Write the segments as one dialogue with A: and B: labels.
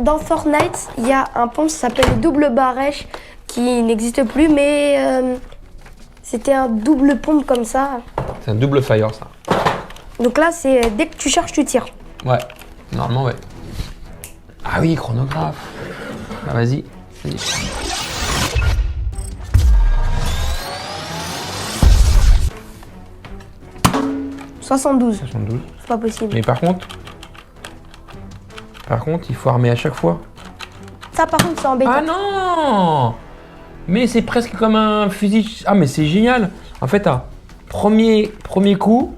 A: Dans Fortnite, il y a un pompe, ça s'appelle le double barrage, qui n'existe plus, mais c'était un double pompe comme ça.
B: C'est un double fire, ça.
A: Donc là, c'est dès que tu charges, tu tires.
B: Ouais, normalement, ouais. Ah oui, chronographe. Bah vas-y.
A: 72.
B: 72.
A: C'est pas possible.
B: Mais par contre, il faut armer à chaque fois.
A: Ça, par contre, c'est embêtant.
B: Ah non! Mais c'est presque comme un fusil. Ah, mais c'est génial. En fait, premier coup,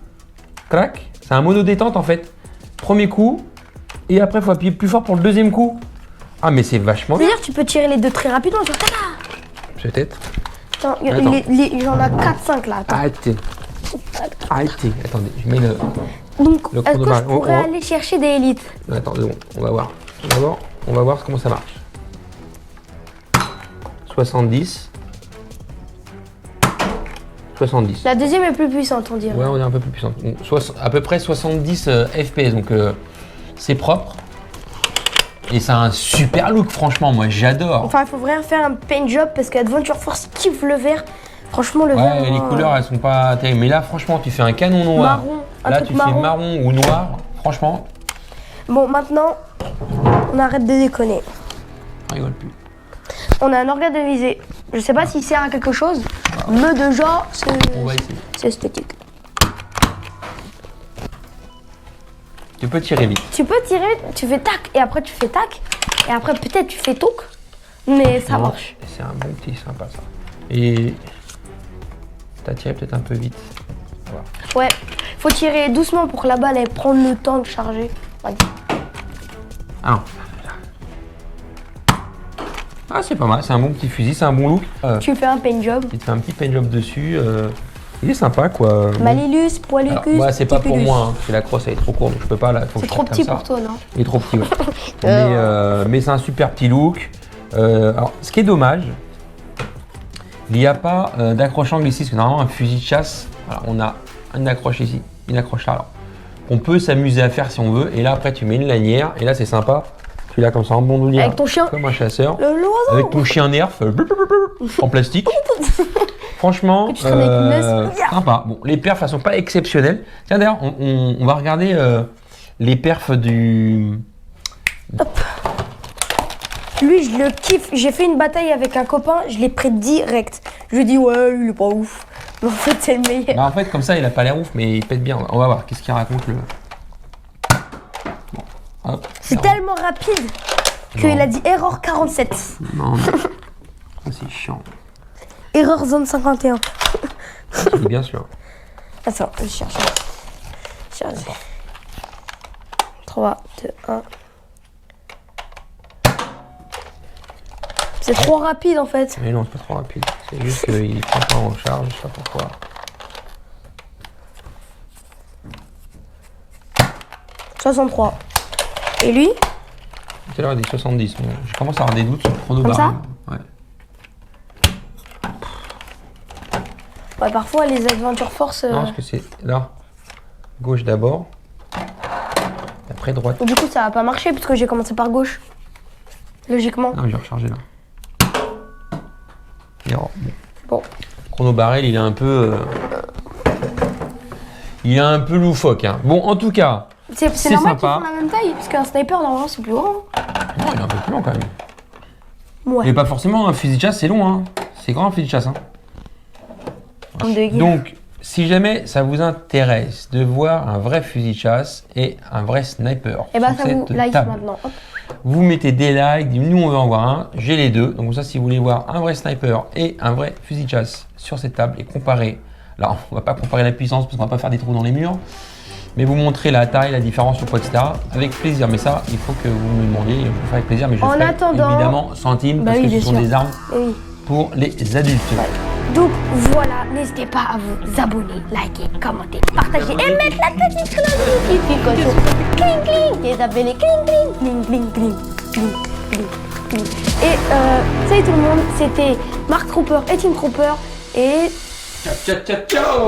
B: clac, c'est un mono détente en fait. Premier coup, et après, il faut appuyer plus fort pour le deuxième coup. Ah, mais c'est vachement bien.
A: C'est-à-dire, tu peux tirer les deux très rapidement. Genre, tada.
B: Peut-être.
A: Attends,
B: Attends.
A: il y en a 4-5 là. Attends.
B: Arrêtez. Arrêtez. Attendez, je mets le.
A: Donc,
B: Le
A: est-ce que je
B: chronobarre.
A: pourrais aller chercher des élites?
B: Attends, bon, on va voir. On va voir comment ça marche. 70. 70.
A: La deuxième est plus puissante, on dirait.
B: Ouais, on est un peu plus puissant. Donc, à peu près 70 FPS, donc c'est propre. Et ça a un super look, franchement, moi j'adore.
A: Enfin, il faut vraiment faire un paint job parce qu'Adventure Force kiffe le vert. Franchement, le vert.
B: Ouais, les couleurs elles sont pas terribles. Mais là, franchement, tu fais un canon noir.
A: Marron, un
B: là,
A: truc
B: tu
A: marron.
B: fais marron ou noir. Franchement,
A: Bon, maintenant, on arrête de déconner.
B: on rigole plus.
A: On a un organe de visée. Je sais pas s'il sert à quelque chose, mais déjà,
B: On va essayer.
A: c'est esthétique.
B: Tu peux tirer vite.
A: Tu peux tirer, tu fais tac, et après tu fais tac, et après peut-être tu fais toc, mais ça
B: Non,
A: marche.
B: C'est un bon petit sympa ça. Et t'as tiré peut-être un peu vite. Voilà.
A: Ouais, faut tirer doucement pour que la balle elle prenne le temps de charger. Vas-y.
B: Ah non. Ah, c'est pas mal, c'est un bon petit fusil, c'est un bon look.
A: Tu fais un paint job.
B: Il te fait un petit paint job dessus. Il est sympa quoi.
A: Malilus, Poilucus,
B: Alors, moi, c'est pas pour
A: Tipulus.
B: moi, hein, parce que la crosse elle est trop courte, donc je peux pas là.
A: C'est trop petit pour toi, non?
B: Il est trop petit, ouais. Mais c'est un super petit look. Alors, ce qui est dommage, il n'y a pas d'accroche-angle ici, parce que normalement, un fusil de chasse, voilà, on a une accroche ici, une accroche là. Alors, on peut s'amuser à faire si on veut, et là, après, tu mets une lanière, et là, c'est sympa. Tu l'as comme ça en bandoulière.
A: Avec ton chien.
B: Comme un chasseur.
A: L'oiseau.
B: Avec ton chien nerf en plastique. Franchement,
A: Que tu traînes avec une laisse.
B: sympa. Bon, les perfs, elles sont pas exceptionnelles. Tiens, d'ailleurs, on va regarder les perfs du...
A: Lui, je le kiffe. J'ai fait une bataille avec un copain, je l'ai pris direct. Je lui ai dit, ouais, lui, il est pas ouf. Mais en fait, c'est le meilleur.
B: Bah, en fait, comme ça, il a pas l'air ouf, mais il pète bien. On va voir, qu'est-ce qu'il raconte le... Bon, hop.
A: C'est tellement rapide qu'il a dit erreur 47.
B: Non, mais... Oh, c'est chiant.
A: Erreur zone 51.
B: C'est bien sûr.
A: Attends, je cherche. 3, 2, 1. C'est trop rapide en fait.
B: Mais non, c'est pas trop rapide. C'est juste qu'il prend pas en charge, je sais pas pourquoi. « 63. Et lui? Tout à l'heure, il dit 70. Bon, je commence à avoir des doutes sur le chronobarre.
A: Comme
B: Ouais.
A: Ouais, parfois les Adventure Force.
B: Non, parce que c'est là. Gauche d'abord. Après droite.
A: Du coup, ça va pas marcher puisque j'ai commencé par gauche. Logiquement.
B: Non, je vais recharger là. Et alors, bon.
A: Bon.
B: Chronobarrel, il est un peu. Il est un peu loufoque. Hein. Bon, en tout cas.
A: C'est
B: C'est
A: normal qu'ils
B: sympa.
A: font la même taille parce qu'un sniper normalement c'est plus grand.
B: Non, il est un peu plus long quand même.
A: Ouais.
B: Mais pas forcément, un fusil de chasse, c'est long. Hein. C'est grand un fusil de chasse. Hein.
A: Comme de guerre.
B: Donc, si jamais ça vous intéresse de voir un vrai fusil de chasse et un vrai sniper
A: Et bah
B: sur
A: ça vous
B: cette
A: like
B: table,
A: maintenant. Hop.
B: vous mettez des likes, dites nous on veut en voir un, j'ai les deux. Donc ça, si vous voulez voir un vrai sniper et un vrai fusil de chasse sur cette table et comparer, là on va pas comparer la puissance parce qu'on va pas faire des trous dans les murs, mais vous montrer la taille, la différence, le poids, etc. Avec plaisir. Mais ça, il faut que vous me demandiez, je vous ferai avec plaisir, mais je
A: En
B: ferai
A: attendant-
B: évidemment centime
A: Bah
B: parce
A: oui,
B: que ce
A: bien
B: sont
A: sûr.
B: des armes
A: Et oui.
B: pour les adultes.
A: Donc voilà, n'hésitez pas à vous abonner, liker, commenter, partager et mettre la petite cloche de notification. Cling cling, et appelez cling cling, cling cling cling, cling cling cling. Et salut tout le monde, c'était Mark Trooper et Team Trooper et
B: Ciao, ciao, ciao, ciao.